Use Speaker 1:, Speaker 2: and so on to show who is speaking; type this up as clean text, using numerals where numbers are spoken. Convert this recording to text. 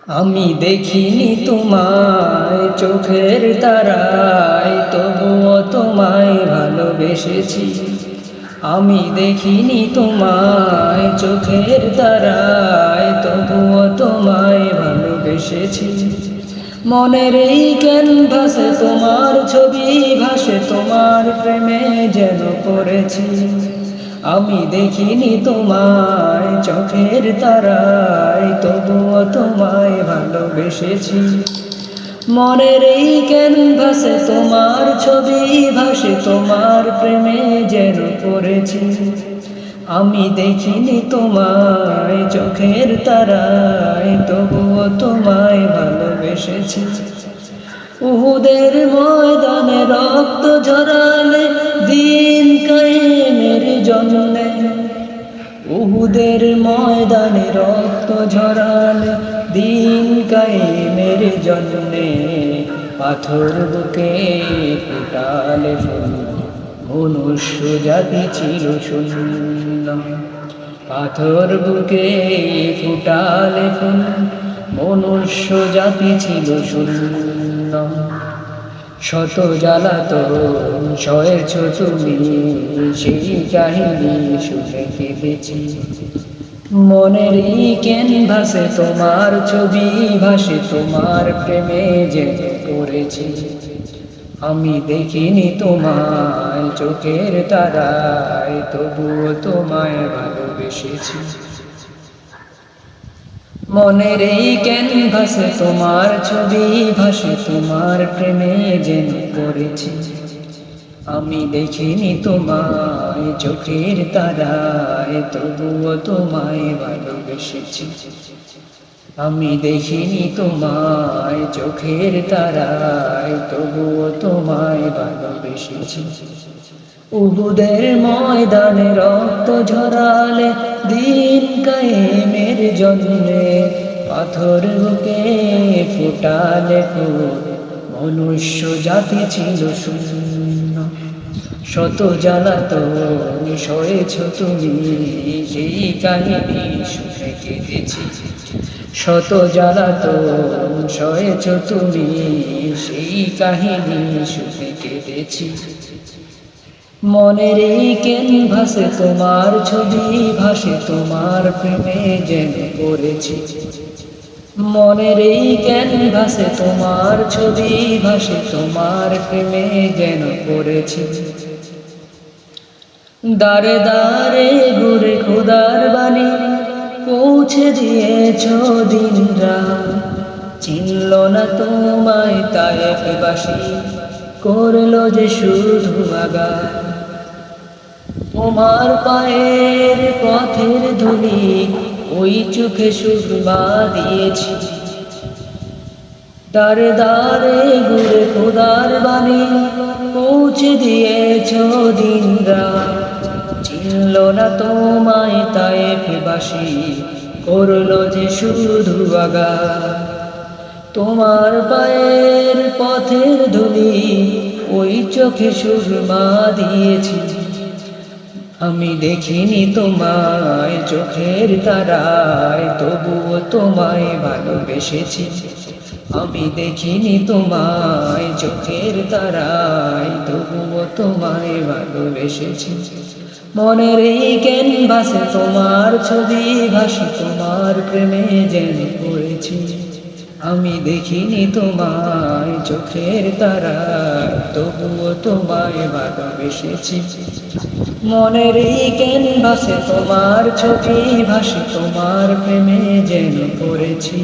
Speaker 1: আমি দেখিনি তোমায় চোখের তারায়, তবুও তোমায় ভালোবেসেছি। আমি দেখিনি তোমায় চোখের তারায়, তবুও তোমায় ভালোবেসেছি। মনের এই ক্যানভাসে তোমার ছবি ভাসে, তোমার প্রেমে যেন পড়েছি। আমি দেখিনি তোমায় চোখের তারায়, তবুও তোমায় ভালোবেসেছি। মনের এই ক্যানভাসে তোমার ছবি ভাসে, তোমার প্রেমে যেন পড়েছি। আমি দেখিনি তোমায় চোখের তারায়, তবুও তোমায় ভালোবেসেছি। উহুদের ময়দানে রক্ত ঝরালে দিন কায়েমের জন্যে, উহুদের ময়দানে রক্ত ঝরালে দিন কায়েমের জন্যে, পাথর বুকে ফুটালে ফুল, মনুষ্য জাতি ছিল শূন্য। পাথর বুকে ফুটালে ফুল, মনুষ্য জাতি ছিল শূন্য। শত জ্বালাতন সয়েছ তুমি, সেই কাহিনী শুনে কেঁদেছি। মনের এই ক্যানভাসে তোমার ছবি ভাসে, তোমার প্রেমে যেন পড়েছি। আমি দেখিনি তোমায় চোখের তারায়, তবুও তোমায় ভালোবেসেছি। মনের এই ক্যানভাসে তোমার ছবি ভাসে, তোমার প্রেমে যেন পড়েছি। আমি দেখিনি তোমায় চোখের তারায়, তবুও তোমায় ভালোবেসেছি। আমি দেখিনি তোমায় চোখের তারায়, তবুও তোমায় ভালোবেসেছি। উহুদের ময়দানে রক্ত ঝরালে দিন কায়েমের জন্যে, পাথর বুকে ফুটালে ফুল, মনুষ্য জাতি ছিল শূন্য। শত জ্বালাতন সয়েছ তুমি, সেই কাহিনী শুনে কেঁদেছি। শত জ্বালাতন সয়েছ তুমি, সেই কাহিনী শুনে কেঁদেছি। মনের এই ক্যানভাসে তোমার ছবি ভাসে, তোমার প্রেমে যেন পড়েছি। মনের এই ক্যানভাসে তোমার ছবি ভাসে, তোমার প্রেমে যেন পড়েছি। দারে দারে ঘুরে খোদার বাণী পৌঁছে দিয়েছ দিন রাত, চিনল না তোমায় তায়েফবাসী, করলো যে শুধু আঘাত। তোমার পায়ের পথের ধুলি ওই চোখে সুরমা দিয়েছি। দারে দারে ঘুরে খোদার বাণী পৌঁছে দিয়েছ দিন রাত, চিনল না তোমায় তায়েফবাসী, করলো যে শুধু আঘাত। তোমার পায়ের পথের ধুলি ওই চোখে সুরমা দিয়েছি। আমি দেখিনি তোমায় চোখের তারায়, তবুও তোমায় ভালোবেসেছি। আমি দেখিনি তোমায় চোখের তারায়, তবুও তোমায় ভালোবেসেছি। মনের এই ক্যানভাসে তোমার ছবি ভাসে, তোমার প্রেমে যেন পড়েছি। আমি দেখিনি তোমায় চোখের তারায়, তবুও তোমায় ভালোবেসেছি। মনের এই ক্যানভাসে তোমার ছবি ভাসে, তোমার প্রেমে যেন পড়েছি।